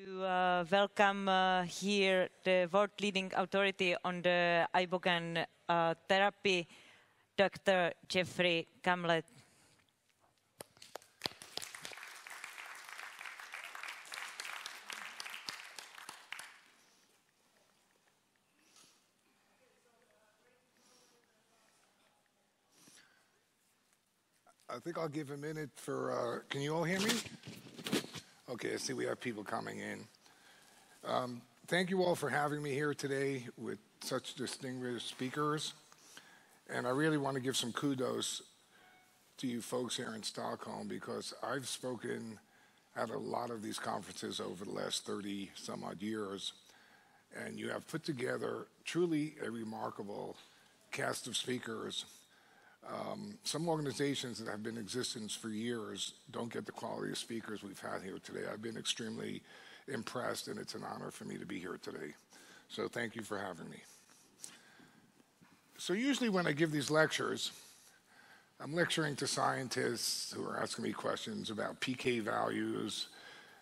to welcome here the world-leading authority on the Ibogaine therapy, Dr. Jeffrey Kamlet. I think I'll give a minute for, can you all hear me? Okay, I see we have people coming in. Thank you all for having me here today with such distinguished speakers. And I really want to give some kudos to you folks here in Stockholm because I've spoken at a lot of these conferences over the last 30 some odd years. And you have put together truly a remarkable cast of speakers. Some organizations that have been in existence for years don't get the quality of speakers we've had here today. I've been extremely impressed, and it's an honor for me to be here today. So thank you for having me. So usually when I give these lectures, I'm lecturing to scientists who are asking me questions about PK values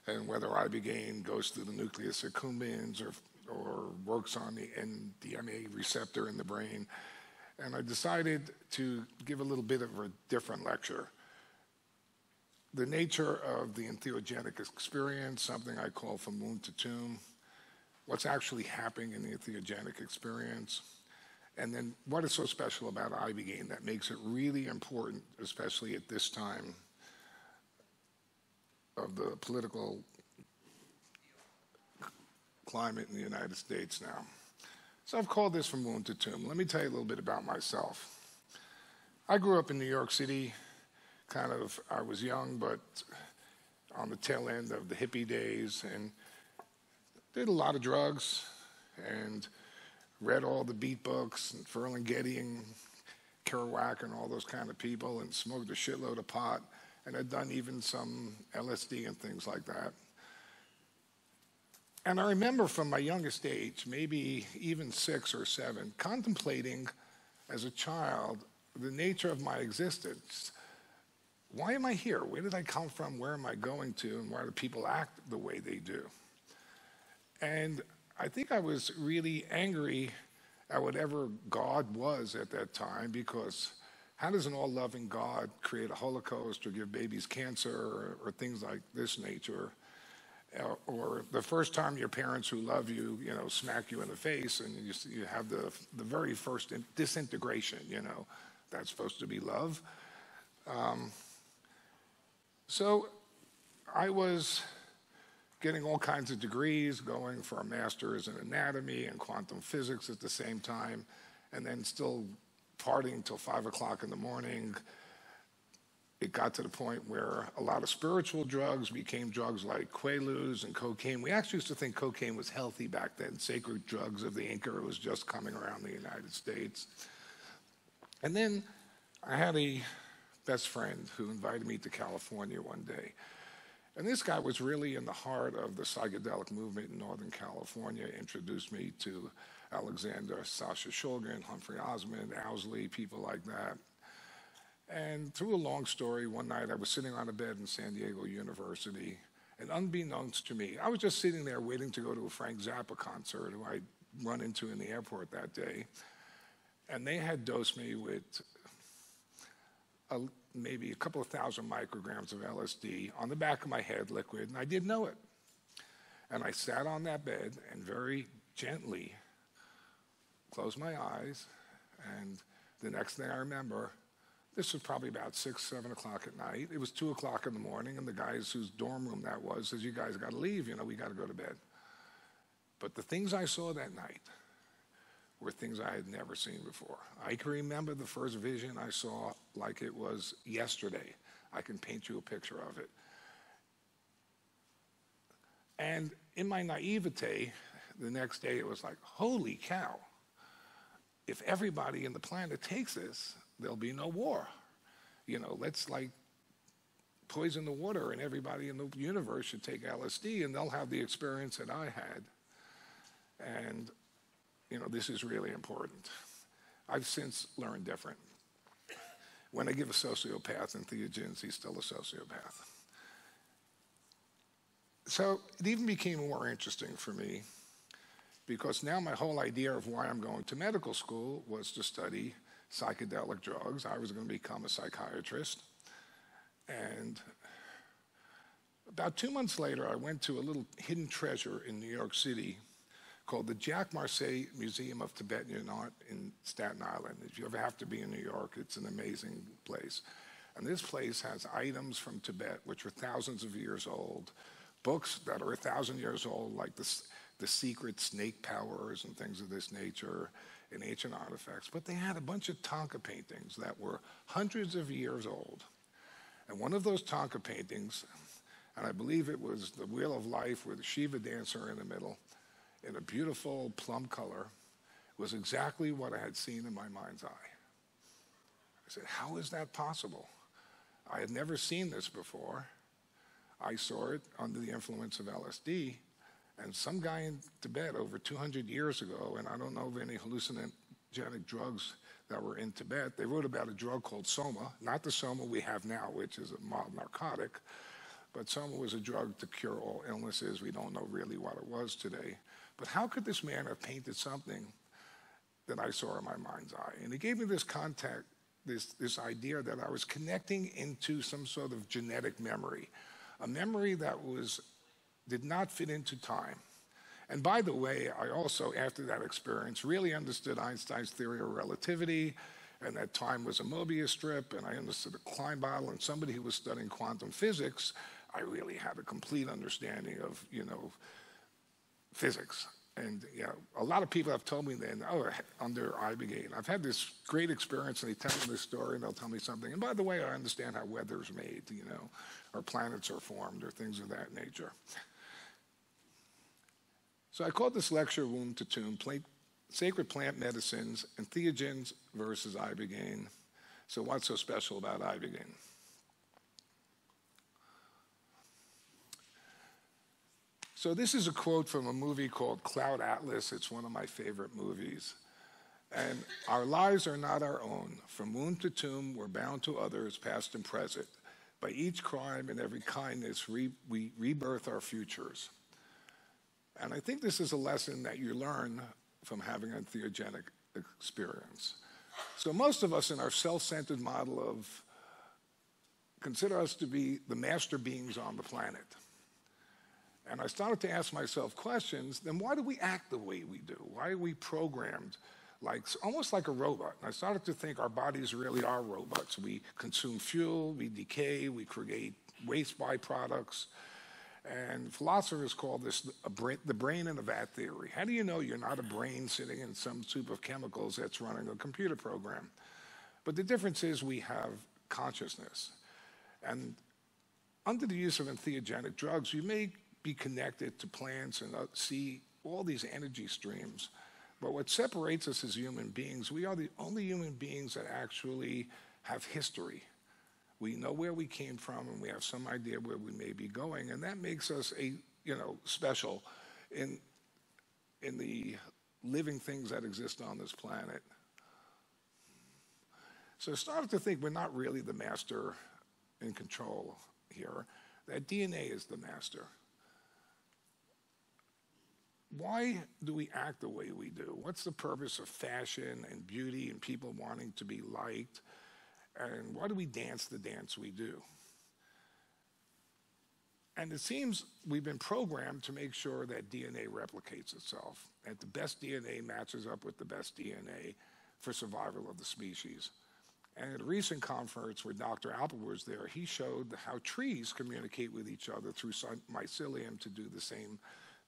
and whether Ibogaine goes through the nucleus accumbens or works on the NMDA receptor in the brain. And I decided to give a little bit of a different lecture. The nature of the entheogenic experience, something I call from wound to tomb, what's actually happening in the entheogenic experience, and then what is so special about Ibogaine that makes it really important, especially at this time of the political climate in the United States now. So I've called this From Wound to Tomb. Let me tell you a little bit about myself. I grew up in New York City, I was young, but on the tail end of the hippie days, and did a lot of drugs, and read all the beat books, and Ferlinghetti and Kerouac and all those kind of people, and smoked a shitload of pot, and had done even some LSD and things like that. And I remember from my youngest age, maybe even 6 or 7, contemplating as a child the nature of my existence. Why am I here? Where did I come from? Where am I going to? And why do people act the way they do? And I think I was really angry at whatever God was at that time, because how does an all-loving God create a Holocaust or give babies cancer or things like this nature? Or the first time your parents who love you, smack you in the face, and you have the very first disintegration, that's supposed to be love. So I was getting all kinds of degrees, going for a master's in anatomy and quantum physics at the same time, and then still partying till 5 o'clock in the morning. It got to the point where a lot of spiritual drugs became drugs like Quaaludes and cocaine. We actually used to think cocaine was healthy back then. Sacred drugs of the Inca was just coming around the United States. And then I had a best friend who invited me to California one day. And this guy was really in the heart of the psychedelic movement in Northern California, introduced me to Alexander Sasha Shulgin, Humphrey Osmond, Owsley, people like that. And through a long story, one night I was sitting on a bed in San Diego University, and unbeknownst to me, I was just sitting there waiting to go to a Frank Zappa concert, who I'd run into in the airport that day. And they had dosed me with maybe a couple of thousand micrograms of LSD on the back of my head, liquid, and I didn't know it. And I sat on that bed and very gently closed my eyes, and the next thing I remember, this was probably about 6, 7 o'clock at night. It was 2 o'clock in the morning, and the guys whose dorm room that was says, "You guys got to leave, we got to go to bed." But the things I saw that night were things I had never seen before. I can remember the first vision I saw like it was yesterday. I can paint you a picture of it. And in my naivete, the next day it was like, holy cow. If everybody in the planet takes this, there'll be no war. Let's poison the water, and everybody in the universe should take LSD, and they'll have the experience that I had. And, this is really important. I've since learned different. When I give a sociopath entheogens, he's still a sociopath. So it even became more interesting for me because now my whole idea of why I'm going to medical school was to study psychedelic drugs. I was going to become a psychiatrist. And about 2 months later, I went to a little hidden treasure in New York City called the Jacques Marseille Museum of Tibetan Art in Staten Island. If you ever have to be in New York, it's an amazing place. And this place has items from Tibet, which are thousands of years old, books that are 1,000 years old, like the secret snake powers and things of this nature, and ancient artifacts. But they had a bunch of Tonka paintings that were hundreds of years old. And one of those Tonka paintings, and I believe it was the Wheel of Life with a Shiva dancer in the middle, in a beautiful plum color, was exactly what I had seen in my mind's eye. I said, how is that possible? I had never seen this before. I saw it under the influence of LSD, and some guy in Tibet over 200 years ago, and I don't know of any hallucinogenic drugs that were in Tibet, they wrote about a drug called soma, not the soma we have now, which is a mild narcotic, but soma was a drug to cure all illnesses. We don't know really what it was today. But how could this man have painted something that I saw in my mind's eye? And it gave me this contact, this idea that I was connecting into some sort of genetic memory, a memory that did not fit into time. And by the way, I also, after that experience, really understood Einstein's theory of relativity, and that time was a Mobius strip, and I understood the Klein bottle, and somebody who was studying quantum physics, I really had a complete understanding of, physics. And a lot of people have told me then, under Ibogaine, I've had this great experience, and they tell me this story, and they'll tell me something. And by the way, I understand how weather's made, or planets are formed, or things of that nature. So I called this lecture Womb to Tomb, Sacred Plant Medicines, Entheogens versus Ibogaine. So what's so special about Ibogaine? So this is a quote from a movie called Cloud Atlas. It's one of my favorite movies. And our lives are not our own. From womb to tomb, we're bound to others, past and present. By each crime and every kindness, we rebirth our futures. And I think this is a lesson that you learn from having an entheogenic experience. So most of us in our self-centered model consider us to be the master beings on the planet. And I started to ask myself questions, then why do we act the way we do? Why are we programmed almost like a robot? And I started to think our bodies really are robots. We consume fuel, we decay, we create waste byproducts. And philosophers call this the brain in a vat theory. How do you know you're not a brain sitting in some soup of chemicals that's running a computer program? But the difference is we have consciousness. And under the use of entheogenic drugs, you may be connected to plants and see all these energy streams. But what separates us as human beings, we are the only human beings that actually have history. We know where we came from, and we have some idea where we may be going, and that makes us special in the living things that exist on this planet. So I started to think we're not really the master in control here, that DNA is the master. Why do we act the way we do? What's the purpose of fashion and beauty and people wanting to be liked? And why do we dance the dance we do? And it seems we've been programmed to make sure that DNA replicates itself, that the best DNA matches up with the best DNA for survival of the species. And at a recent conference where Dr. Alper was there, he showed how trees communicate with each other through mycelium to do the same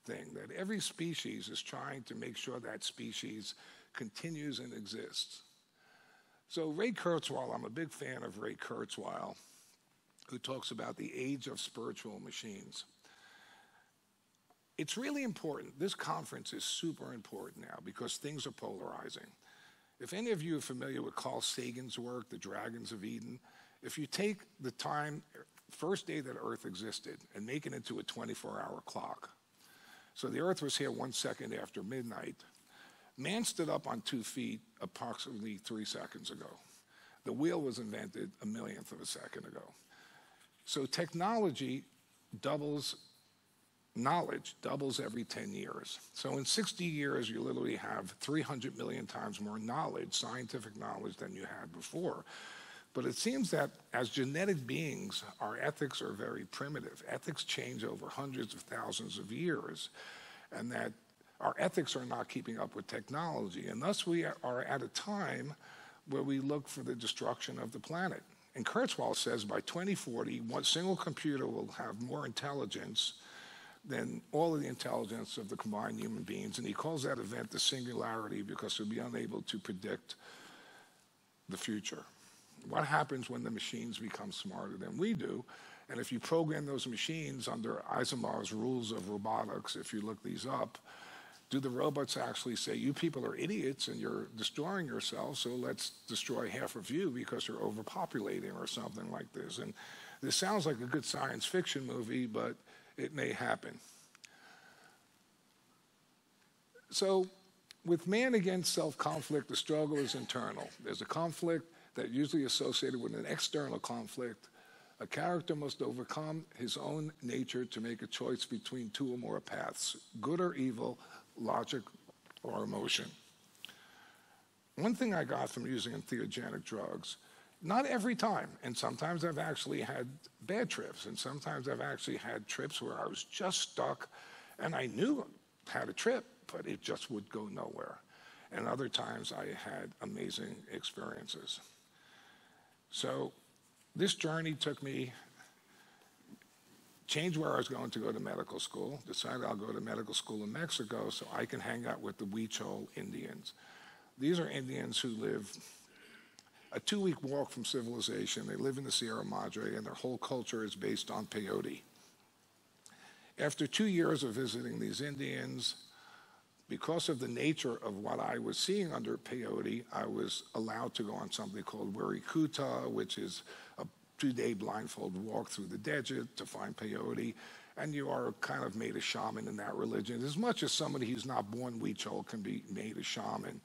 thing, that every species is trying to make sure that species continues and exists. So Ray Kurzweil, I'm a big fan of Ray Kurzweil, who talks about the age of spiritual machines. It's really important. This conference is super important now because things are polarizing. If any of you are familiar with Carl Sagan's work, The Dragons of Eden, if you take the time, first day that Earth existed, and make it into a 24-hour clock. So the Earth was here 1 second after midnight. Man stood up on 2 feet approximately 3 seconds ago. The wheel was invented a millionth of a second ago. So technology doubles knowledge doubles every 10 years. So in 60 years, you literally have 300 million times more knowledge, scientific knowledge, than you had before. But it seems that as genetic beings, our ethics are very primitive. Ethics change over hundreds of thousands of years, and that our ethics are not keeping up with technology. And thus we are at a time where we look for the destruction of the planet. And Kurzweil says by 2040, one single computer will have more intelligence than all of the intelligence of the combined human beings. And he calls that event the Singularity because we'll be unable to predict the future. What happens when the machines become smarter than we do? And if you program those machines under Asimov's rules of robotics, if you look these up, do the robots actually say, you people are idiots and you're destroying yourselves, so let's destroy half of you because you're overpopulating or something like this? And this sounds like a good science fiction movie, but it may happen. So with man against self-conflict, the struggle is internal. There's a conflict that usually associated with an external conflict. A character must overcome his own nature to make a choice between two or more paths, good or evil, logic or emotion. One thing I got from using entheogenic drugs, not every time, and sometimes I've actually had bad trips, and sometimes I've actually had trips where I was just stuck and I knew I had a trip, but it just would go nowhere. And other times I had amazing experiences. So this journey took me, changed where I was going to go to medical school, decided I'll go to medical school in Mexico so I can hang out with the Huichol Indians. These are Indians who live a 2-week walk from civilization. They live in the Sierra Madre, and their whole culture is based on peyote. After 2 years of visiting these Indians, because of the nature of what I was seeing under peyote, I was allowed to go on something called Wirikuta, which is a 2-day blindfold walk through the desert to find peyote, and you are kind of made a shaman in that religion, as much as somebody who's not born Huichol can be made a shaman.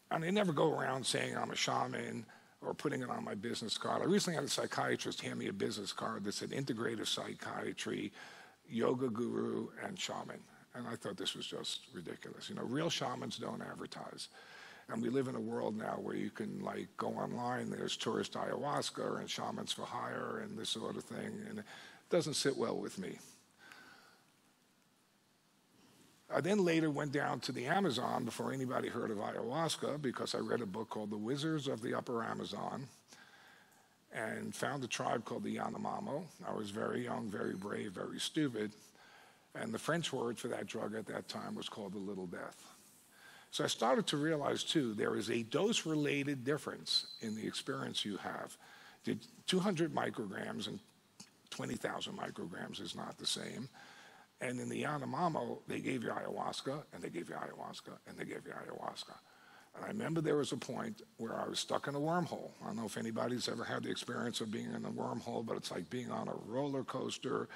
And I never go around saying I'm a shaman or putting it on my business card. I recently had a psychiatrist hand me a business card that said Integrative Psychiatry, Yoga Guru, and Shaman. And I thought this was just ridiculous. You know, real shamans don't advertise. And we live in a world now where you can like go online, there's tourist ayahuasca and shamans for hire and this sort of thing, and it doesn't sit well with me. I then later went down to the Amazon before anybody heard of ayahuasca because I read a book called The Wizards of the Upper Amazon and found a tribe called the Yanomamo. I was very young, very brave, very stupid. And the French word for that drug at that time was called the Little Death. So I started to realize, too, there is a dose-related difference in the experience you have. 200 micrograms and 20,000 micrograms is not the same. And in the Yanomamo, they gave you ayahuasca, and they gave you ayahuasca, and they gave you ayahuasca. And I remember there was a point where I was stuck in a wormhole. I don't know if anybody's ever had the experience of being in a wormhole, but it's like being on a roller coaster,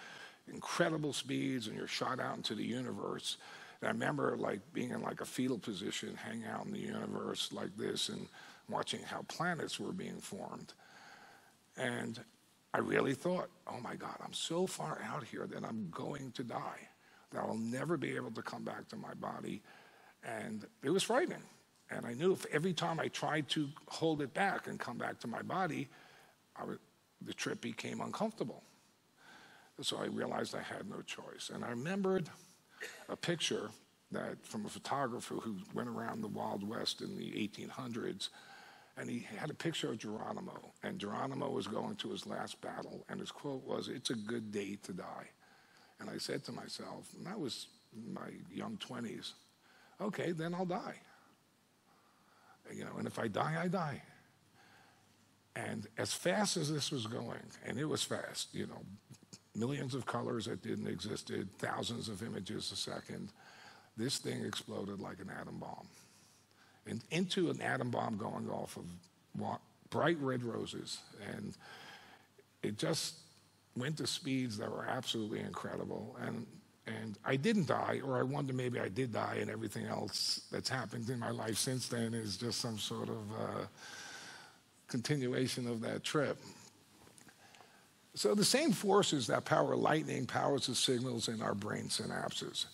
incredible speeds, and you're shot out into the universe. And I remember like being in like a fetal position, hanging out in the universe like this and watching how planets were being formed. And I really thought, oh my God, I'm so far out here that I'm going to die, that I'll never be able to come back to my body. And it was frightening. And I knew if every time I tried to hold it back and come back to my body, the trip became uncomfortable. So I realized I had no choice. And I remembered a picture that from a photographer who went around the Wild West in the 1800s, and he had a picture of Geronimo, and Geronimo was going to his last battle, and his quote was, "It's a good day to die." And I said to myself, and that was in my young 20s, okay, then I'll die. You know, and if I die, I die. And as fast as this was going, and it was fast, you know, millions of colors that didn't exist, thousands of images a second, this thing exploded like an atom bomb. And into an atom bomb going off of bright red roses. And it just went to speeds that were absolutely incredible. And I didn't die, or I wonder maybe I did die, and everything else that's happened in my life since then is just some sort of continuation of that trip. So the same forces that power lightning powers the signals in our brain synapses.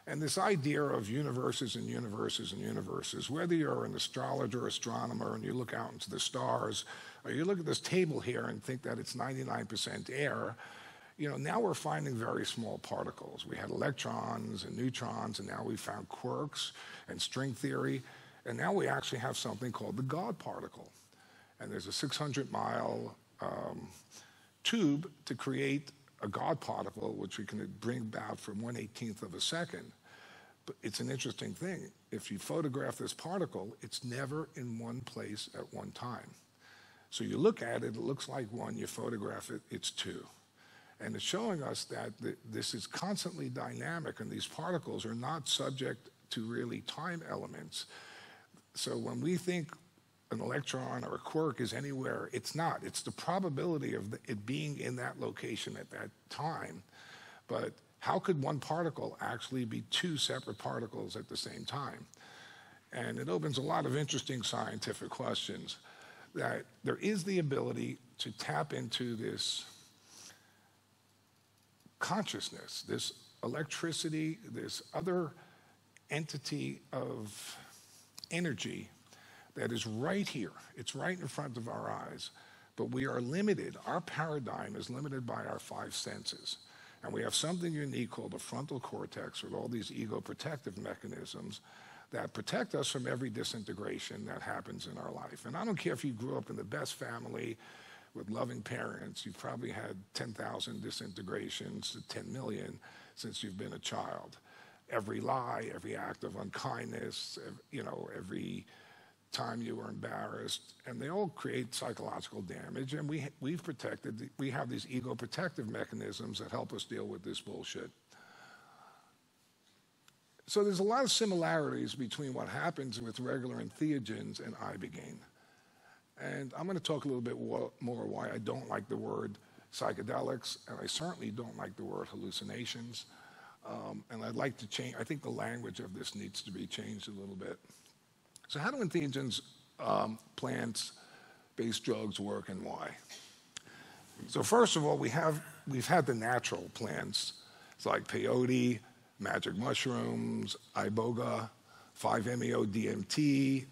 And this idea of universes and universes and universes, whether you're an astrologer, astronomer, and you look out into the stars, or you look at this table here and think that it's 99% air, you know, now we're finding very small particles. We had electrons and neutrons, and now we found quarks and string theory, and now we actually have something called the God particle. And there's a 600-mile tube to create a God particle, which we can bring about from 1/18th of a second. But it's an interesting thing. If you photograph this particle, it's never in one place at one time. So you look at it, it looks like one. You photograph it, it's two. And it's showing us that this is constantly dynamic, and these particles are not subject to really time elements. So when we think an electron or a quark is anywhere, it's not. It's the probability of it being in that location at that time. But how could one particle actually be two separate particles at the same time? And it opens a lot of interesting scientific questions, that there is the ability to tap into this consciousness, this electricity, this other entity of energy that is right here. It's right in front of our eyes. But we are limited. Our paradigm is limited by our five senses. And we have something unique called the frontal cortex with all these ego protective mechanisms that protect us from every disintegration that happens in our life. And I don't care if you grew up in the best family with loving parents, you've probably had 10,000 disintegrations to 10 million since you've been a child. Every lie, every act of unkindness, you know, every time you were embarrassed, and they all create psychological damage, and we have these ego protective mechanisms that help us deal with this bullshit. So there's a lot of similarities between what happens with regular entheogens and Ibogaine. And I'm going to talk a little bit more why I don't like the word psychedelics, and I certainly don't like the word hallucinations. And I'd like to change, I think the language of this needs to be changed a little bit. So how do entheogens, plants-based drugs work, and why? So first of all, we've had the natural plants. It's like peyote, magic mushrooms, iboga, 5-MeO-DMT,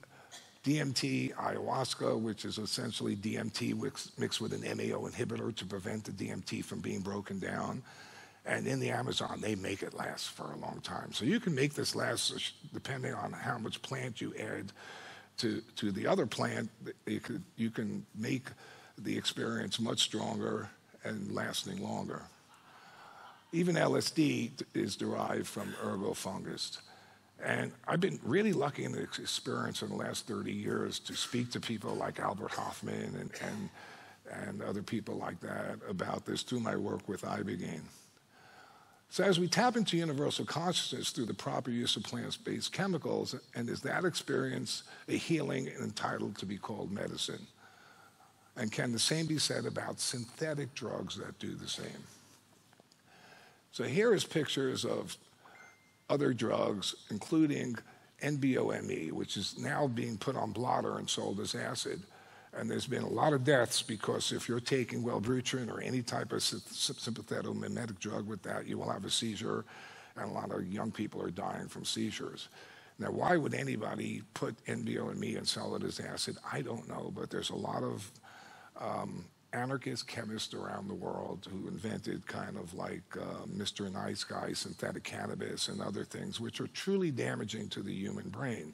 DMT, ayahuasca, which is essentially DMT mixed with an MeO inhibitor to prevent the DMT from being broken down. And in the Amazon, they make it last for a long time. So you can make this last, depending on how much plant you add to the other plant, you can make the experience much stronger and lasting longer. Even LSD is derived from ergo fungus. And I've been really lucky in the experience in the last 30 years to speak to people like Albert Hoffman and other people like that about this through my work with Ibogaine. So as we tap into universal consciousness through the proper use of plant-based chemicals, and is that experience a healing and entitled to be called medicine? And can the same be said about synthetic drugs that do the same? So here is pictures of other drugs, including NBOME, which is now being put on blotter and sold as acid. And there's been a lot of deaths because if you're taking Wellbutrin or any type of sympathetomimetic drug with that, you will have a seizure, and a lot of young people are dying from seizures. Now, why would anybody put NBOME and sell it as acid? I don't know, but there's a lot of anarchist chemists around the world who invented kind of like Mr. Nice Guy, synthetic cannabis, and other things, which are truly damaging to the human brain.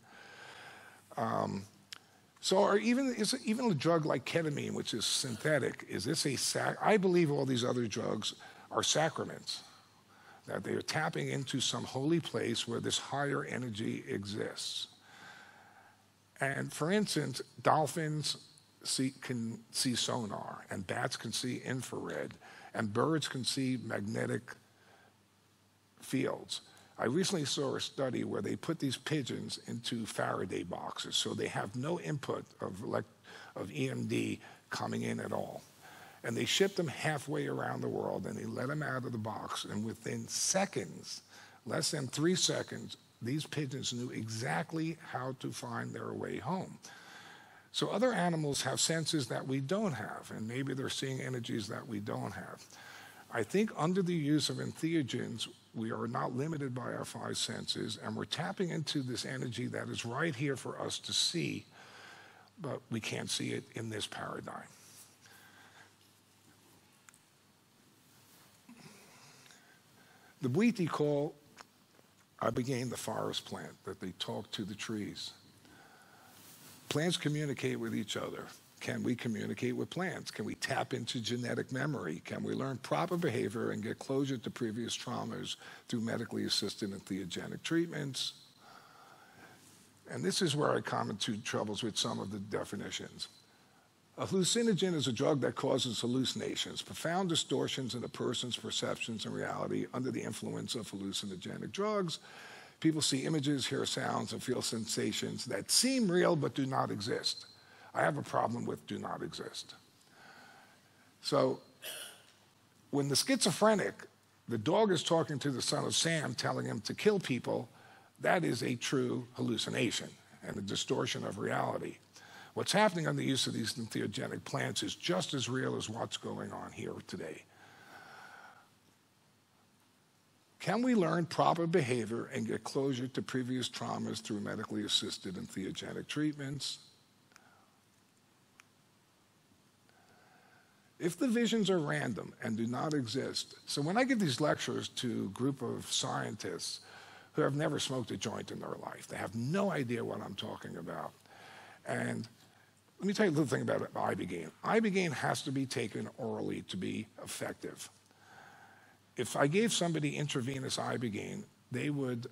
So even a drug like ketamine, which is synthetic, is this I believe all these other drugs are sacraments, that they are tapping into some holy place where this higher energy exists. And for instance, dolphins can see sonar, and bats can see infrared, and birds can see magnetic fields. I recently saw a study where they put these pigeons into Faraday boxes, so they have no input of EMD coming in at all. And they shipped them halfway around the world, and they let them out of the box, and within seconds, less than 3 seconds, these pigeons knew exactly how to find their way home. So other animals have senses that we don't have, and maybe they're seeing energies that we don't have. I think under the use of entheogens, we are not limited by our five senses, and we're tapping into this energy that is right here for us to see, but we can't see it in this paradigm. The Bwiti call Ibogaine the forest plant, that they talk to the trees. Plants communicate with each other. Can we communicate with plants? Can we tap into genetic memory? Can we learn proper behavior and get closure to previous traumas through medically assisted entheogenic treatments? And this is where I come into troubles with some of the definitions. A hallucinogen is a drug that causes hallucinations, profound distortions in a person's perceptions and reality under the influence of hallucinogenic drugs. People see images, hear sounds, and feel sensations that seem real but do not exist. I have a problem with do not exist. So when the schizophrenic, the dog is talking to the son of Sam, telling him to kill people, that is a true hallucination and a distortion of reality. What's happening on the use of these entheogenic plants is just as real as what's going on here today. Can we learn proper behavior and get closure to previous traumas through medically assisted entheogenic treatments? If the visions are random and do not exist, so when I give these lectures to a group of scientists who have never smoked a joint in their life, they have no idea what I'm talking about. And let me tell you a little thing about Ibogaine. Ibogaine has to be taken orally to be effective. If I gave somebody intravenous Ibogaine, they would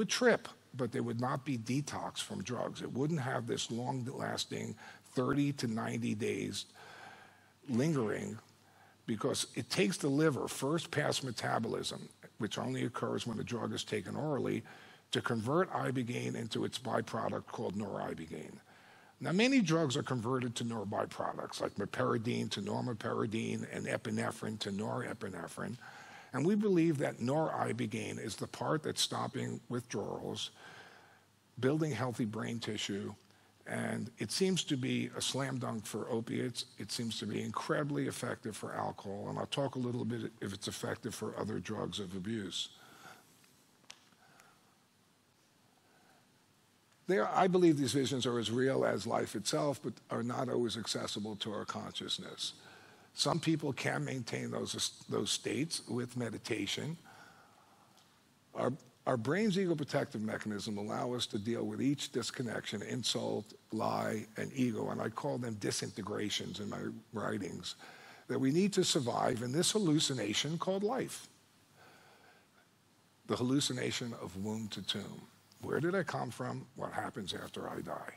trip, but they would not be detoxed from drugs. It wouldn't have this long-lasting 30 to 90 days lingering, because it takes the liver first past metabolism, which only occurs when the drug is taken orally, to convert Ibogaine into its byproduct called noribogaine. Now, many drugs are converted to norbyproducts, like meperidine to normeperidine and epinephrine to norepinephrine. And we believe that noribogaine is the part that's stopping withdrawals, building healthy brain tissue, and it seems to be a slam dunk for opiates. It seems to be incredibly effective for alcohol, and I'll talk a little bit if it's effective for other drugs of abuse. I believe these visions are as real as life itself, but are not always accessible to our consciousness. Some people can maintain those states with meditation. Our brain's ego-protective mechanism allow us to deal with each disconnection, insult, lie, and ego, and I call them disintegrations in my writings, that we need to survive in this hallucination called life. The hallucination of womb to tomb. Where did I come from? What happens after I die?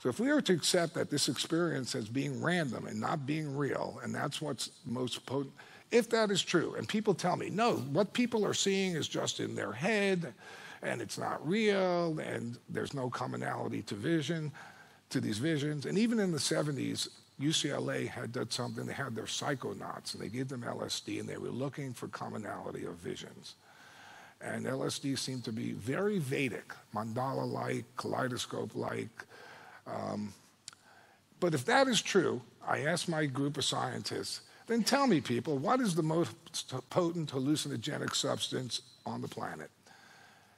So if we are to accept that this experience as being random and not being real, and that's what's most potent, if that is true, and people tell me, no, what people are seeing is just in their head, and it's not real, and there's no commonality to these visions. And even in the 70s, UCLA had done something. They had their psychonauts, and they gave them LSD, and they were looking for commonality of visions. And LSD seemed to be very Vedic, mandala-like, kaleidoscope-like. But if that is true, I asked my group of scientists, then tell me, people, what is the most potent hallucinogenic substance on the planet?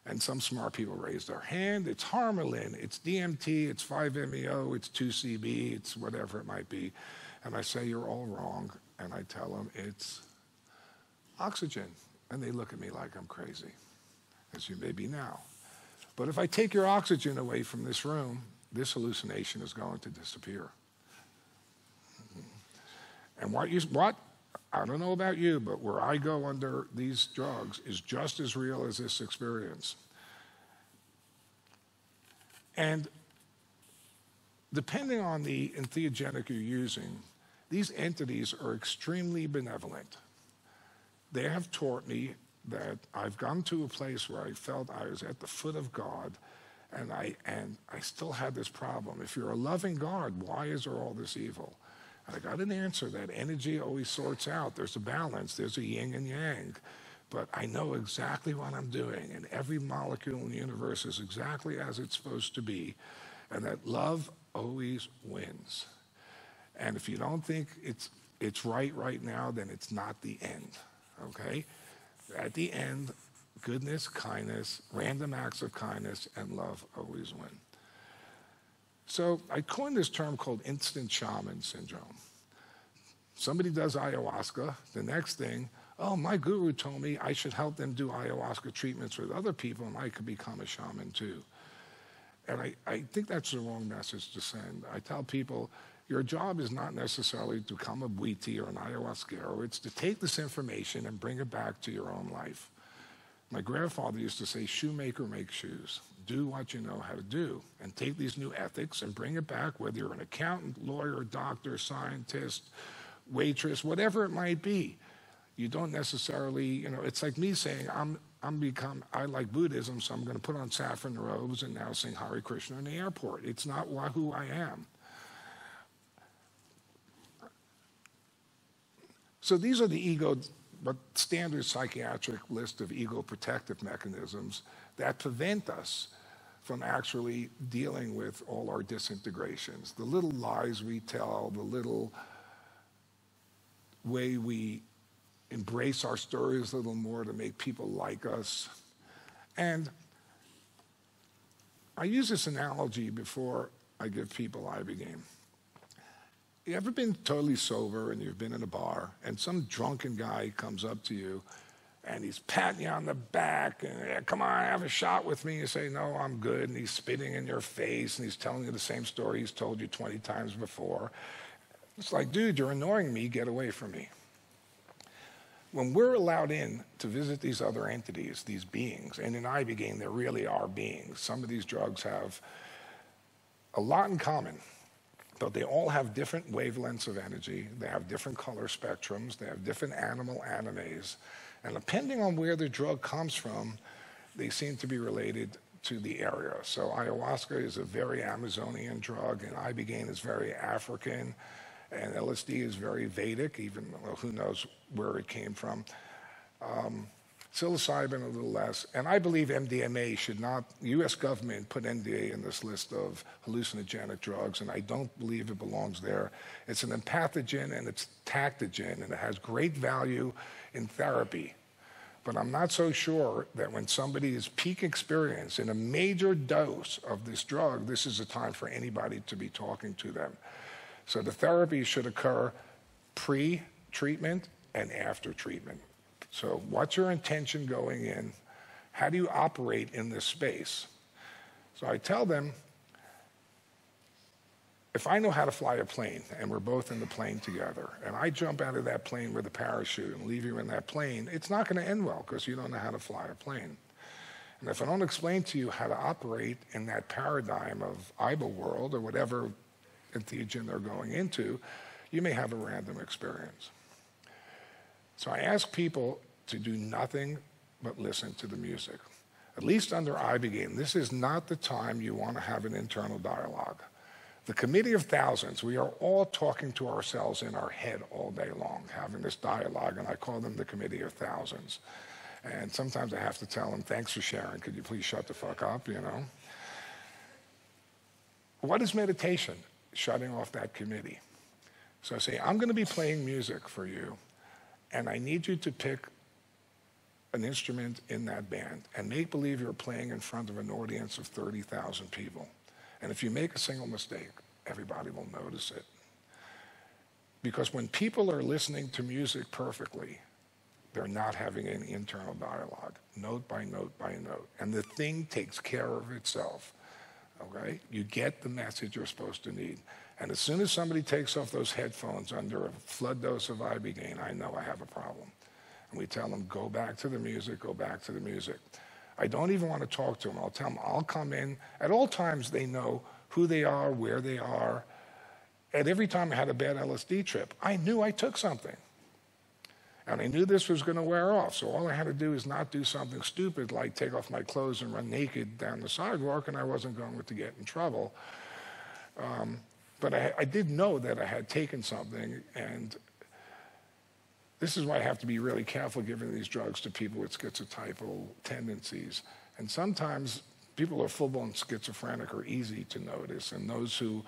And some smart people raised their hand. It's harmaline, it's DMT, it's 5-MeO, it's 2CB, it's whatever it might be. And I say, you're all wrong. And I tell them it's oxygen. And they look at me like I'm crazy, as you may be now. But if I take your oxygen away from this room, this hallucination is going to disappear. And what, I don't know about you, but where I go under these drugs is just as real as this experience. And depending on the entheogenic you're using, these entities are extremely benevolent. They have taught me that I've gone to a place where I felt I was at the foot of God, and I still had this problem. If you're a loving God, why is there all this evil? And I got an answer that energy always sorts out. There's a balance, there's a yin and yang. But I know exactly what I'm doing, and every molecule in the universe is exactly as it's supposed to be. and that love always wins. And if you don't think it's right now, then it's not the end, okay? At the end, goodness, kindness, random acts of kindness, and love always win. So I coined this term called instant shaman syndrome. Somebody does ayahuasca, the next thing, oh, my guru told me I should help them do ayahuasca treatments with other people and I could become a shaman too. And I think that's the wrong message to send. I tell people, your job is not necessarily to become a Bwiti or an ayahuasquero. It's to take this information and bring it back to your own life. My grandfather used to say, shoemaker makes shoes. Do what you know how to do and take these new ethics and bring it back, whether you're an accountant, lawyer, doctor, scientist, waitress, whatever it might be. You don't necessarily, it's like me saying, I like Buddhism, so I'm going to put on saffron robes and now sing Hare Krishna in the airport. It's not who I am. So these are the standard psychiatric list of ego protective mechanisms that prevent us from actually dealing with all our disintegrations. The little lies we tell, the little way we embrace our stories a little more to make people like us. And I use this analogy before I give people Ibogaine. You ever been totally sober and you've been in a bar and some drunken guy comes up to you and he's patting you on the back and, yeah, come on, have a shot with me. You say, no, I'm good. And he's spitting in your face and he's telling you the same story he's told you 20 times before. It's like, dude, you're annoying me. Get away from me. When we're allowed in to visit these other entities, these beings, and in Ibogaine, there really are beings. Some of these drugs have a lot in common, but they all have different wavelengths of energy. They have different color spectrums. They have different animal animes. And depending on where the drug comes from, they seem to be related to the area. So ayahuasca is a very Amazonian drug, and Ibogaine is very African, and LSD is very Vedic, even though who knows where it came from. Psilocybin a little less. And I believe MDMA should not, the US government put MDMA in this list of hallucinogenic drugs, and I don't believe it belongs there. It's an empathogen and it's tactogen, and it has great value in therapy. But I'm not so sure that when somebody is peak experience in a major dose of this drug, this is a time for anybody to be talking to them. So the therapy should occur pre-treatment and after treatment. So what's your intention going in? How do you operate in this space? So I tell them, if I know how to fly a plane and we're both in the plane together and I jump out of that plane with a parachute and leave you in that plane, it's not going to end well because you don't know how to fly a plane. And if I don't explain to you how to operate in that paradigm of Ibo world or whatever entheogen they're going into, you may have a random experience. So I ask people to do nothing but listen to the music. At least under Ibogaine, this is not the time you want to have an internal dialogue. The Committee of Thousands, we are all talking to ourselves in our head all day long, having this dialogue, and I call them the Committee of Thousands. And sometimes I have to tell them, thanks for sharing, could you please shut the fuck up, What is meditation? Shutting off that committee. So I say, I'm going to be playing music for you, and I need you to pick an instrument in that band and make believe you're playing in front of an audience of 30,000 people. And if you make a single mistake, everybody will notice it. Because when people are listening to music perfectly, they're not having any internal dialogue, note by note by note. And the thing takes care of itself, okay? You get the message you're supposed to need. And as soon as somebody takes off those headphones under a flood dose of Ibogaine, I know I have a problem. And we tell them, go back to the music, go back to the music. I don't even want to talk to them. I'll tell them, I'll come in. At all times, they know who they are, where they are. And every time I had a bad LSD trip, I knew I took something. And I knew this was going to wear off. So all I had to do is not do something stupid like take off my clothes and run naked down the sidewalk, and I wasn't going to get in trouble. But I did know that I had taken something, and this is why I have to be really careful giving these drugs to people with schizotypal tendencies. And sometimes People who are full-blown schizophrenic are easy to notice, and those who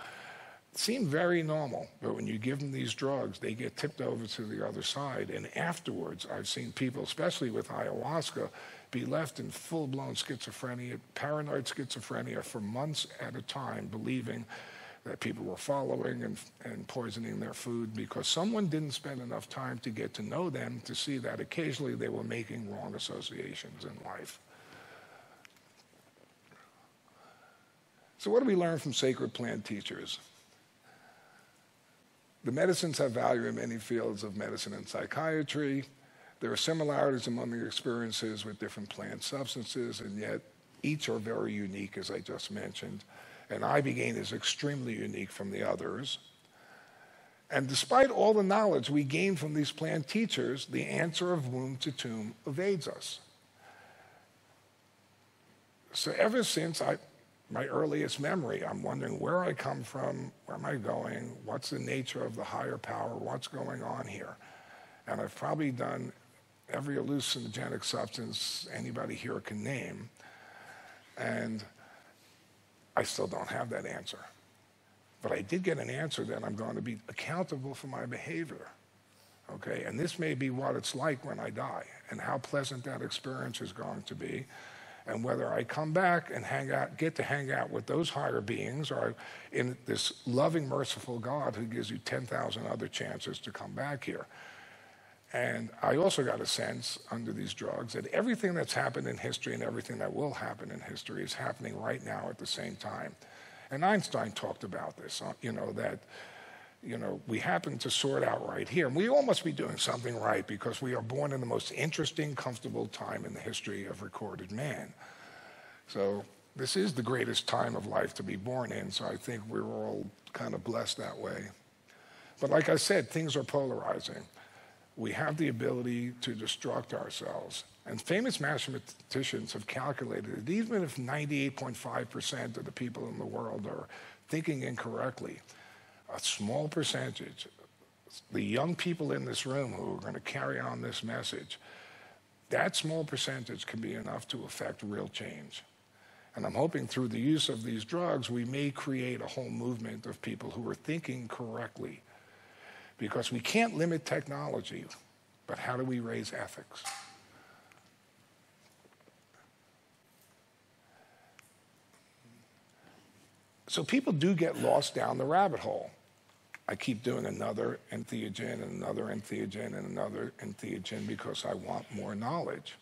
seem very normal, but when you give them these drugs, they get tipped over to the other side, and afterwards, I've seen people, especially with ayahuasca, be left in full-blown schizophrenia, paranoid schizophrenia for months at a time, believing that people were following and poisoning their food because someone didn't spend enough time to get to know them to see that occasionally they were making wrong associations in life. So what do we learn from sacred plant teachers? The medicines have value in many fields of medicine and psychiatry. There are similarities among the experiences with different plant substances, and yet each are very unique, as I just mentioned. And Ibogaine is extremely unique from the others. And despite all the knowledge we gain from these plant teachers, the answer of womb to tomb evades us. So ever since my earliest memory, I'm wondering where I come from, where am I going, what's the nature of the higher power, what's going on here? And I've probably done every hallucinogenic substance anybody here can name, and I still don't have that answer. But I did get an answer that I'm going to be accountable for my behavior, okay? And this may be what it's like when I die, and how pleasant that experience is going to be, and whether I come back and get to hang out with those higher beings, or in this loving, merciful God who gives you 10,000 other chances to come back here. And I also got a sense under these drugs that everything that's happened in history and everything that will happen in history is happening right now at the same time. And Einstein talked about this, that we happen to sort out right here. And we all must be doing something right because we are born in the most interesting, comfortable time in the history of recorded man. So this is the greatest time of life to be born in, so I think we're all kind of blessed that way. But like I said, things are polarizing. We have the ability to destruct ourselves. And famous mathematicians have calculated that even if 98.5% of the people in the world are thinking incorrectly, a small percentage, the young people in this room who are going to carry on this message, that small percentage can be enough to affect real change. And I'm hoping through the use of these drugs, we may create a whole movement of people who are thinking correctly. Because we can't limit technology, but how do we raise ethics? So people do get lost down the rabbit hole. I keep doing another entheogen and another entheogen and another entheogen because I want more knowledge.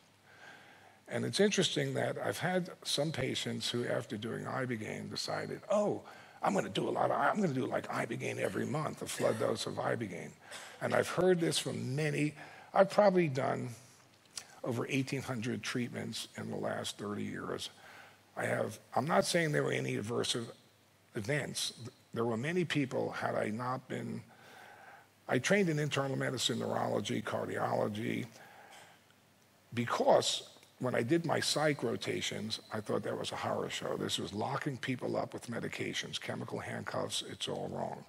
And it's interesting that I've had some patients who, after doing Ibogaine, decided, I'm going to do like Ibogaine every month, a flood dose of Ibogaine. And I've heard this from many. I've probably done over 1,800 treatments in the last 30 years. I'm not saying there were any adverse events. There were many people, had I not been, I trained in internal medicine, neurology, cardiology, because when I did my psych rotations, I thought that was a horror show. This was locking people up with medications, chemical handcuffs, it's all wrong.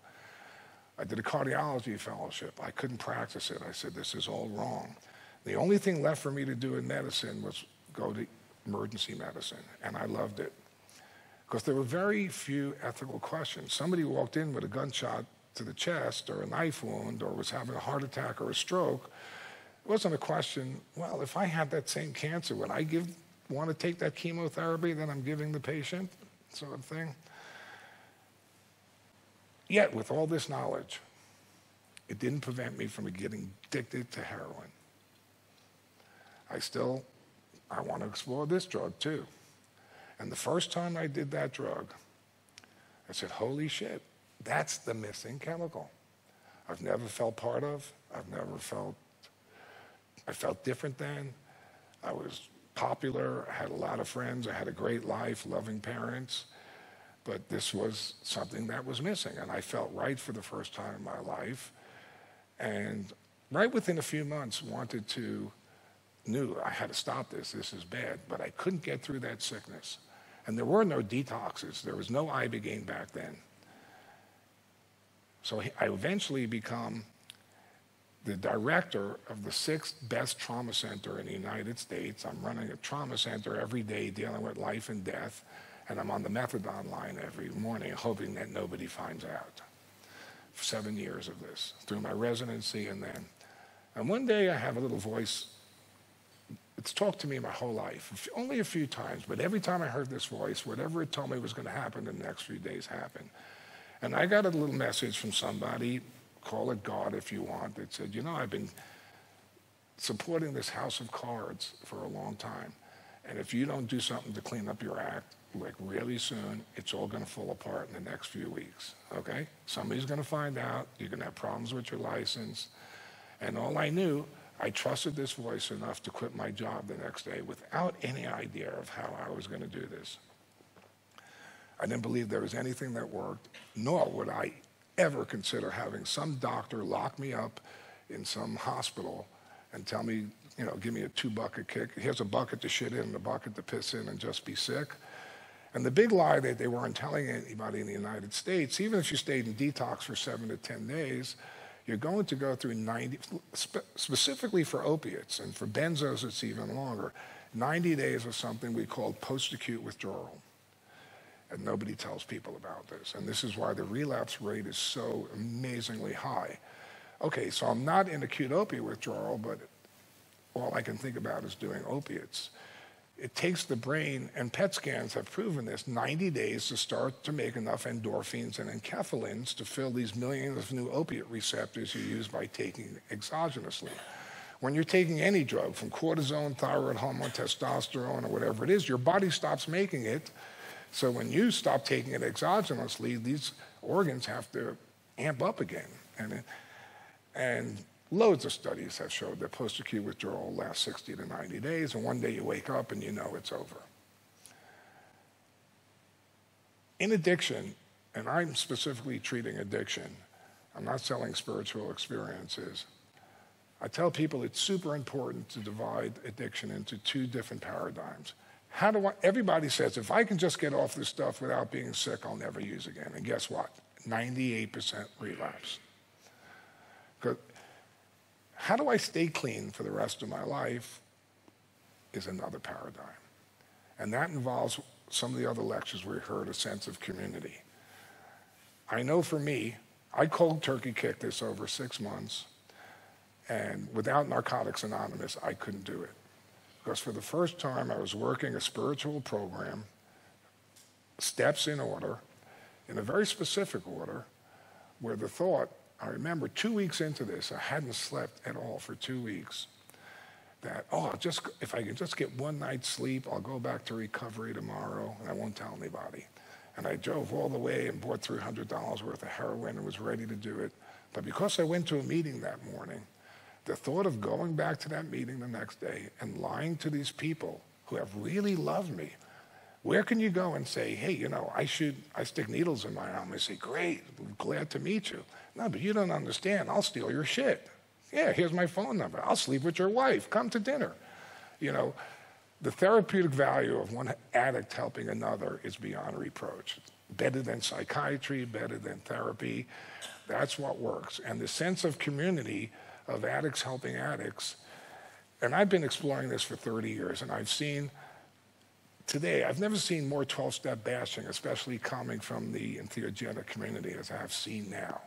I did a cardiology fellowship. I couldn't practice it. I said, this is all wrong. The only thing left for me to do in medicine was go to emergency medicine, and I loved it. Because there were very few ethical questions. Somebody walked in with a gunshot to the chest or a knife wound or was having a heart attack or a stroke. It wasn't a question, well, if I had that same cancer, would I want to take that chemotherapy that I'm giving the patient, sort of thing? Yet, with all this knowledge, it didn't prevent me from getting addicted to heroin. I want to explore this drug too. And the first time I did that drug, I said, holy shit, that's the missing chemical. I've never felt part of, I felt different then. I was popular, I had a lot of friends, I had a great life, loving parents, but this was something that was missing, and I felt right for the first time in my life. And right within a few months, knew I had to stop this is bad, but I couldn't get through that sickness. And there were no detoxes, there was no Ibogaine back then. So I eventually become the director of the 6th best trauma center in the United States. I'm running a trauma center every day dealing with life and death, and I'm on the methadone line every morning hoping that nobody finds out. 7 years of this, through my residency and then. And one day I have a little voice. It's talked to me my whole life, only a few times, but every time I heard this voice, whatever it told me was going to happen in the next few days happened. And I got a little message from somebody, call it God if you want, that said, you know, I've been supporting this house of cards for a long time, and if you don't do something to clean up your act, like really soon, it's all going to fall apart in the next few weeks, okay? Somebody's going to find out, you're going to have problems with your license, and all I knew, I trusted this voice enough to quit my job the next day without any idea of how I was going to do this. I didn't believe there was anything that worked, nor would I ever consider having some doctor lock me up in some hospital and tell me, you know, give me a 2-bucket kick. Here's a bucket to shit in and a bucket to piss in and just be sick. And the big lie that they weren't telling anybody in the United States, even if you stayed in detox for 7 to 10 days, you're going to go through 90, specifically for opiates, and for benzos it's even longer, 90 days of something we call post-acute withdrawal. And nobody tells people about this. And this is why the relapse rate is so amazingly high. Okay, so I'm not in acute opiate withdrawal, but all I can think about is doing opiates. It takes the brain, and PET scans have proven this, 90 days to start to make enough endorphins and enkephalins to fill these millions of new opiate receptors you use by taking exogenously. When you're taking any drug, from cortisone, thyroid hormone, testosterone, or whatever it is, your body stops making it. So when you stop taking it exogenously, these organs have to amp up again. And loads of studies have showed that post-acute withdrawal lasts 60 to 90 days, and one day you wake up and you know it's over. In addiction, and I'm specifically treating addiction, I'm not selling spiritual experiences, I tell people it's super important to divide addiction into 2 different paradigms. Everybody says, if I can just get off this stuff without being sick, I'll never use again. And guess what? 98% relapse. How do I stay clean for the rest of my life is another paradigm. And that involves some of the other lectures we heard, a sense of community. I know for me, I cold turkey kicked this over 6 months, and without Narcotics Anonymous, I couldn't do it. Because for the first time, I was working a spiritual program, steps in order, in a very specific order, where the thought, I remember 2 weeks into this, I hadn't slept at all for 2 weeks, that, if I can just get 1 night's sleep, I'll go back to recovery tomorrow, and I won't tell anybody. And I drove all the way and bought $300 worth of heroin and was ready to do it. But because I went to a meeting that morning, the thought of going back to that meeting the next day and lying to these people who have really loved me, where can you go and say, hey, you know, I stick needles in my arm? I say, great, glad to meet you. No, but you don't understand. I'll steal your shit. Yeah, here's my phone number. I'll sleep with your wife. Come to dinner. You know, the therapeutic value of one addict helping another is beyond reproach. Better than psychiatry, better than therapy. That's what works. And the sense of community of addicts helping addicts, and I've been exploring this for 30 years, and I've seen today, I've never seen more 12-step bashing, especially coming from the entheogenic community, as I have seen now.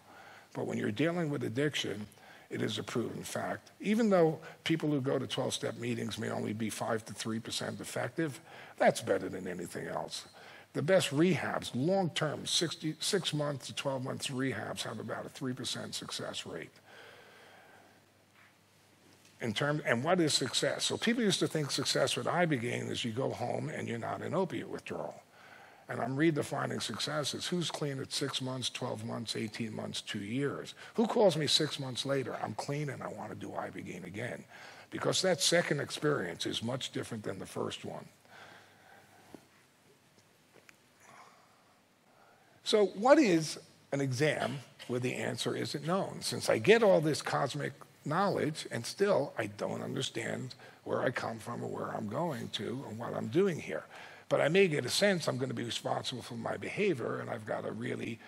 But when you're dealing with addiction, it is a proven fact. Even though people who go to 12-step meetings may only be 5 to 3% effective, that's better than anything else. The best rehabs, long-term, 6 months to 12 months rehabs have about a 3% success rate. And what is success? So people used to think success with Ibogaine is you go home and you're not in opiate withdrawal. And I'm redefining success as who's clean at 6 months, 12 months, 18 months, 2 years. Who calls me 6 months later, I'm clean and I want to do Ibogaine again? Because that second experience is much different than the first one. So what is an exam where the answer isn't known? Since I get all this cosmic knowledge and still I don't understand where I come from or where I'm going to and what I'm doing here. But I may get a sense I'm going to be responsible for my behavior, and I've got to really,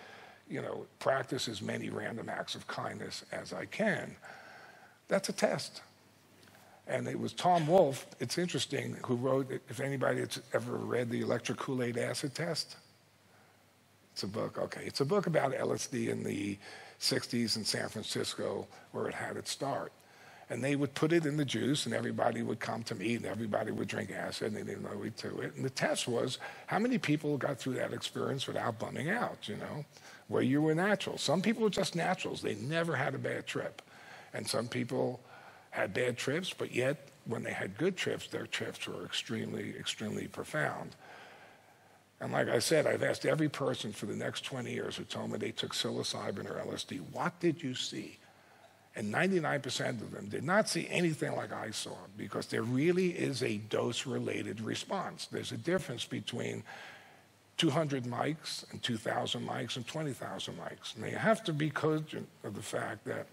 practice as many random acts of kindness as I can. That's a test. And it was Tom Wolfe, it's interesting, who wrote, if anybody has ever read the Electric Kool-Aid Acid Test. It's a book, okay. It's a book about LSD in the 60s in San Francisco, where it had its start. And they would put it in the juice, and everybody would come to me, and everybody would drink acid, and they didn't know it to it. And the test was, how many people got through that experience without bumming out, you know? Where you were natural. Some people were just naturals. They never had a bad trip. And some people had bad trips, but yet, when they had good trips, their trips were extremely, extremely profound. And like I said, I've asked every person for the next 20 years who told me they took psilocybin or LSD, what did you see? And 99% of them did not see anything like I saw, because there really is a dose-related response. There's a difference between 200 mics and 2,000 mics and 20,000 mics. And you have to be cogent of the fact that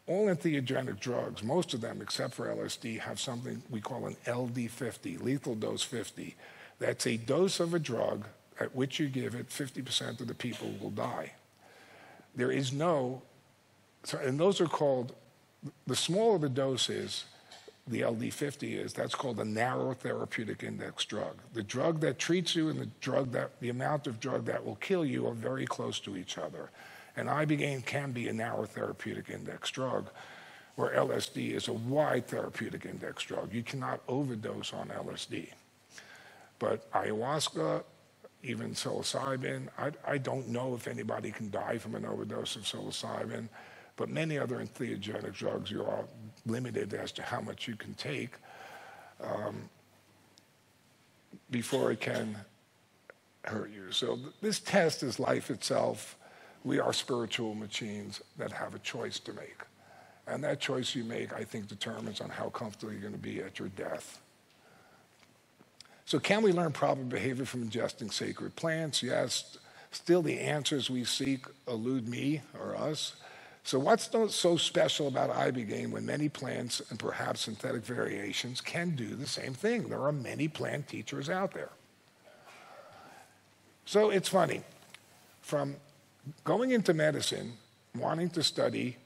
all entheogenic drugs, most of them except for LSD, have something we call an LD50, lethal dose 50. That's a dose of a drug at which you give it, 50% of the people will die. There is no, and those are called, the smaller the dose is, the LD50 is, that's called a narrow therapeutic index drug. The drug that treats you and the amount of drug that will kill you are very close to each other. And Ibogaine can be a narrow therapeutic index drug, where LSD is a wide therapeutic index drug. You cannot overdose on LSD. But ayahuasca, even psilocybin, I don't know if anybody can die from an overdose of psilocybin, but many other entheogenic drugs, you are limited as to how much you can take before it can hurt you. So this test is life itself. We are spiritual machines that have a choice to make. And that choice you make, I think, determines on how comfortable you're going to be at your death. So can we learn proper behavior from ingesting sacred plants? Yes. Still, the answers we seek elude me or us. So what's so special about Ibogaine when many plants and perhaps synthetic variations can do the same thing? There are many plant teachers out there. So it's funny. From going into medicine, wanting to study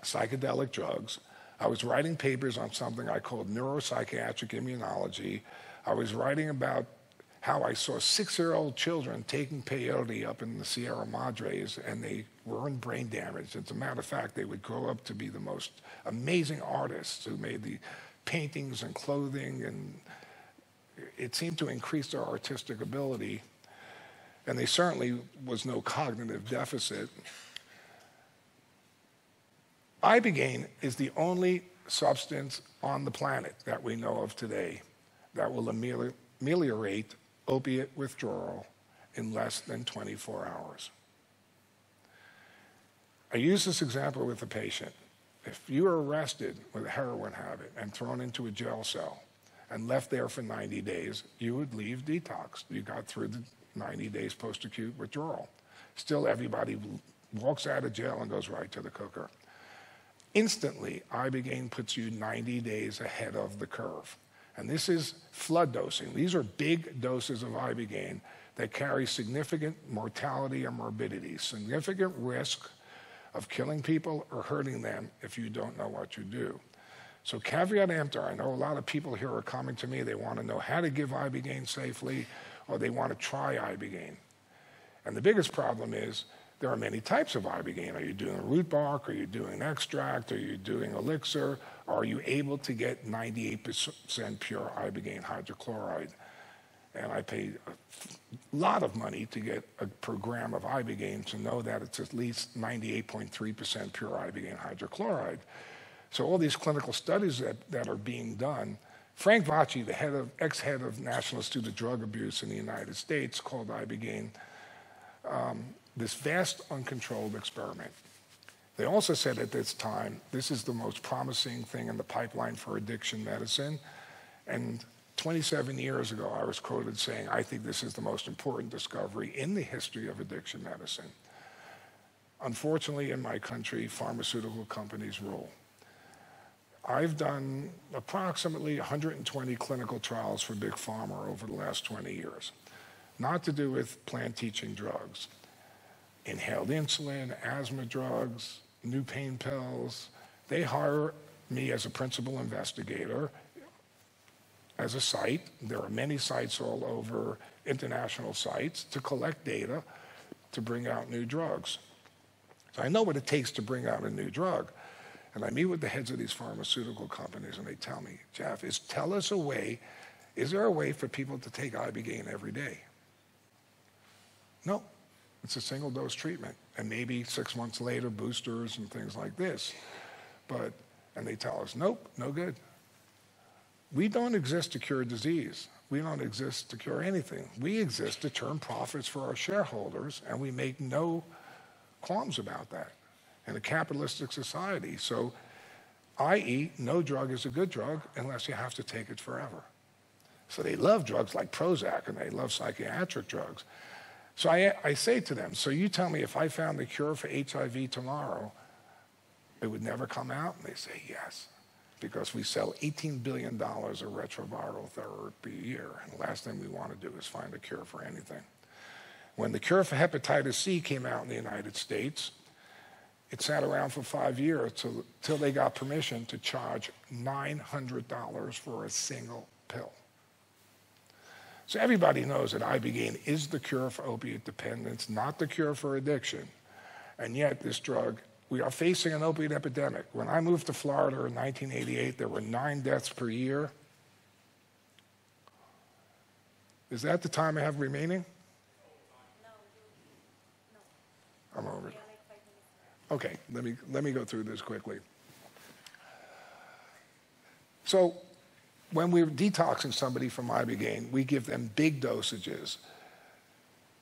psychedelic drugs, I was writing papers on something I called neuropsychiatric immunology. I was writing about how I saw 6-year-old children taking peyote up in the Sierra Madres, and they were in brain damage. As a matter of fact, they would grow up to be the most amazing artists who made the paintings and clothing, and it seemed to increase their artistic ability. And there certainly was no cognitive deficit. Ibogaine is the only substance on the planet that we know of today that will ameliorate opiate withdrawal in less than 24 hours. I use this example with a patient. If you are arrested with a heroin habit and thrown into a jail cell and left there for 90 days, you would leave detoxed. You got through the 90 days post-acute withdrawal. Still, everybody walks out of jail and goes right to the cooker. Instantly, Ibogaine puts you 90 days ahead of the curve. And this is flood dosing. These are big doses of Ibogaine that carry significant mortality and morbidity, significant risk of killing people or hurting them if you don't know what you do. So caveat emptor, I know a lot of people here are coming to me, they want to know how to give Ibogaine safely, or they want to try Ibogaine. And the biggest problem is there are many types of Ibogaine. Are you doing root bark? Are you doing extract? Are you doing elixir? Are you able to get 98% pure Ibogaine hydrochloride? And I paid a lot of money to get per gram of Ibogaine to know that it's at least 98.3% pure Ibogaine hydrochloride. So all these clinical studies that are being done, Frank Vacci, the ex-head of National Institute of Drug Abuse in the United States, called Ibogaine this vast uncontrolled experiment. They also said at this time, this is the most promising thing in the pipeline for addiction medicine. And 27 years ago, I was quoted saying, I think this is the most important discovery in the history of addiction medicine. Unfortunately, in my country, pharmaceutical companies rule. I've done approximately 120 clinical trials for Big Pharma over the last 20 years, not to do with plant-teaching drugs. Inhaled insulin, asthma drugs, new pain pills, They hire me as a principal investigator as a site. There are many sites all over, international sites, to collect data to bring out new drugs. So I know what it takes to bring out a new drug. And I meet with the heads of these pharmaceutical companies, and they tell me, Jeff, is there a way for people to take Ibogaine every day? No, it's a single dose treatment. And maybe 6 months later, boosters and things like this. And they tell us, nope, no good. We don't exist to cure disease. We don't exist to cure anything. We exist to turn profits for our shareholders, and we make no qualms about that in a capitalistic society. So, i.e., no drug is a good drug unless you have to take it forever. So they love drugs like Prozac, and they love psychiatric drugs. So I say to them, so you tell me if I found the cure for HIV tomorrow, it would never come out? And they say yes, because we sell $18 billion of retroviral therapy a year, and the last thing we want to do is find a cure for anything. When the cure for hepatitis C came out in the United States, it sat around for 5 years till they got permission to charge $900 for a single pill. So everybody knows that Ibogaine is the cure for opiate dependence, not the cure for addiction. And yet this drug, we are facing an opiate epidemic. When I moved to Florida in 1988, there were 9 deaths per year. Is that the time I have remaining? I'm over it. Okay, let me go through this quickly. So when we're detoxing somebody from Ibogaine, we give them big dosages.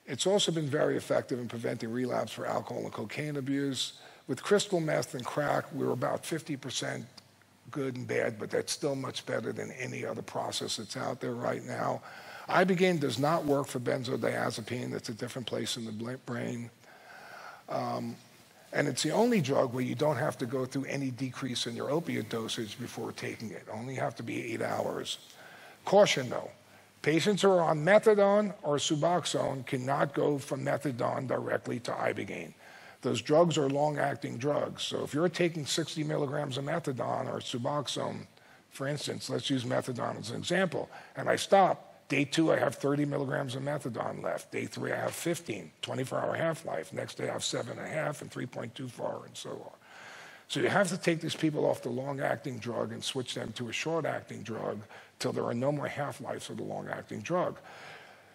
It's also been very effective in preventing relapse for alcohol and cocaine abuse. With crystal meth and crack, we're about 50% good and bad, but that's still much better than any other process that's out there right now. Ibogaine does not work for benzodiazepine. That's a different place in the brain. And it's the only drug where you don't have to go through any decrease in your opiate dosage before taking it. Only have to be 8 hours. Caution though, patients who are on methadone or Suboxone cannot go from methadone directly to Ibogaine. Those drugs are long-acting drugs. So if you're taking 60 milligrams of methadone or Suboxone, for instance, let's use methadone as an example, and I stop, day 2, I have 30 milligrams of methadone left. Day 3, I have 15, 24-hour half-life. Next day, I have 7.5 and 3.24, and so on. So you have to take these people off the long-acting drug and switch them to a short-acting drug till there are no more half-lives of the long-acting drug.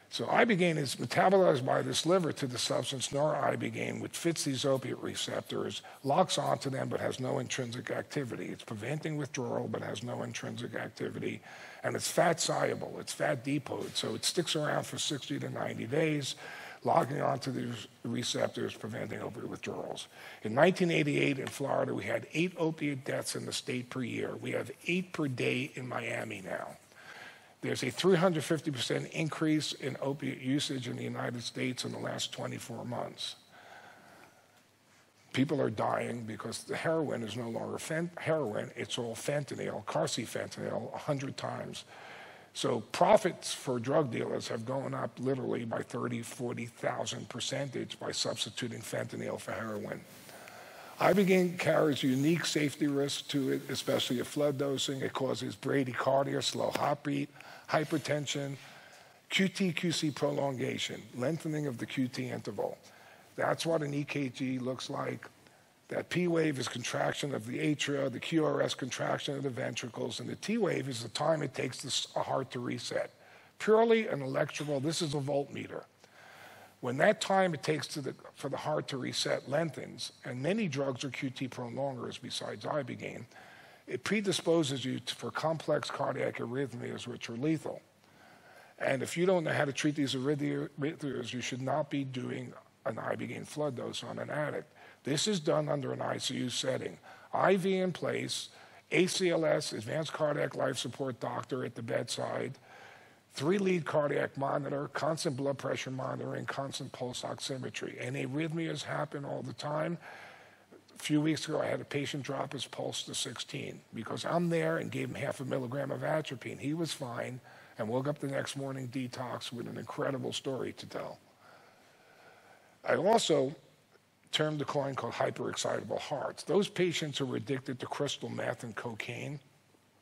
So Ibogaine is metabolized by this liver to the substance noribogaine, which fits these opiate receptors, locks onto them, but has no intrinsic activity. It's preventing withdrawal, but has no intrinsic activity. And it's fat soluble, it's fat depot, so it sticks around for 60 to 90 days, locking onto the receptors, preventing opiate withdrawals. In 1988 in Florida, we had 8 opiate deaths in the state per year. We have 8 per day in Miami now. There's a 350% increase in opiate usage in the United States in the last 24 months. People are dying because the heroin is no longer heroin, it's all fentanyl, carcifentanil, 100 times. So profits for drug dealers have gone up literally by 30, 40,000% by substituting fentanyl for heroin. Ibogaine carries unique safety risks to it, especially at flood dosing. It causes bradycardia, slow heartbeat, hypertension, QT-QC prolongation, lengthening of the QT interval. That's what an EKG looks like. That P wave is contraction of the atria, the QRS contraction of the ventricles, and the T wave is the time it takes a heart to reset. Purely an electrical, this is a voltmeter. When that time it takes for the heart to reset lengthens, and many drugs are QT prolongers besides Ibogaine, it predisposes you for complex cardiac arrhythmias, which are lethal. And if you don't know how to treat these arrhythmias, you should not be doing an Ibogaine flood dose on an addict. This is done under an ICU setting. IV in place, ACLS, advanced cardiac life support doctor at the bedside, 3-lead cardiac monitor, constant blood pressure monitoring, constant pulse oximetry. And arrhythmias happen all the time. A few weeks ago, I had a patient drop his pulse to 16 because I'm there and gave him 0.5 milligram of atropine. He was fine and woke up the next morning detox with an incredible story to tell. I also term to coin called hyperexcitable hearts. Those patients who were addicted to crystal meth and cocaine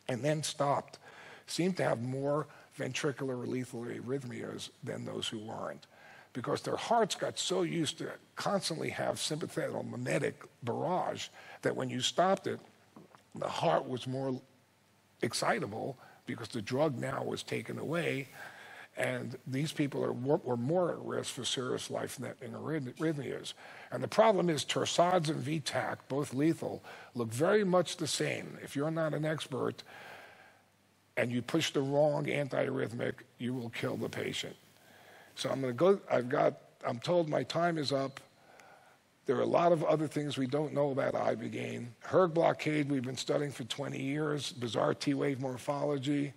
and then stopped seem to have more ventricular or lethal arrhythmias than those who weren't, because their hearts got so used to constantly have sympathetic or mimetic barrage that when you stopped it, the heart was more excitable because the drug now was taken away, and these people were more at risk for serious life-threatening arrhythmias. And the problem is Torsades and VTAC, both lethal, look very much the same. If you're not an expert and you push the wrong antiarrhythmic, you will kill the patient. So I'm going to go, I'm told my time is up. There are a lot of other things we don't know about Ibogaine. Herd blockade we've been studying for 20 years, bizarre T-wave morphology.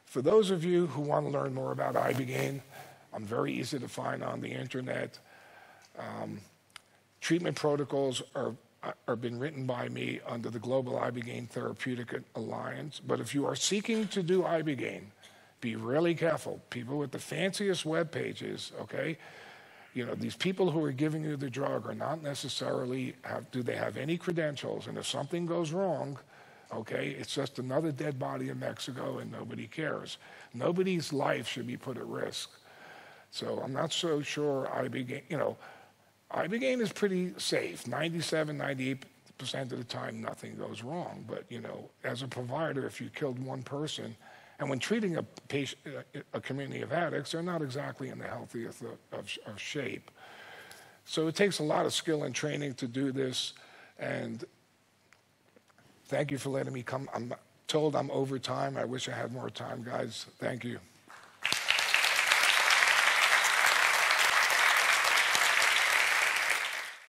For those of you who want to learn more about Ibogaine, I'm very easy to find on the internet. Treatment protocols are been written by me under the Global Ibogaine Therapeutic Alliance. But if you are seeking to do Ibogaine, be really careful. People with the fanciest web pages, okay? You know, these people who are giving you the drug are not necessarily, do they have any credentials? And if something goes wrong, okay, it's just another dead body in Mexico and nobody cares. Nobody's life should be put at risk. So I'm not so sure Ibogaine, you know, Ibogaine is pretty safe. 97, 98% of the time, nothing goes wrong. But, you know, as a provider, if you killed one person, and when treating a patient, a community of addicts, they're not exactly in the healthiest of shape. So it takes a lot of skill and training to do this. And thank you for letting me come. I'm told I'm over time. I wish I had more time, guys. Thank you.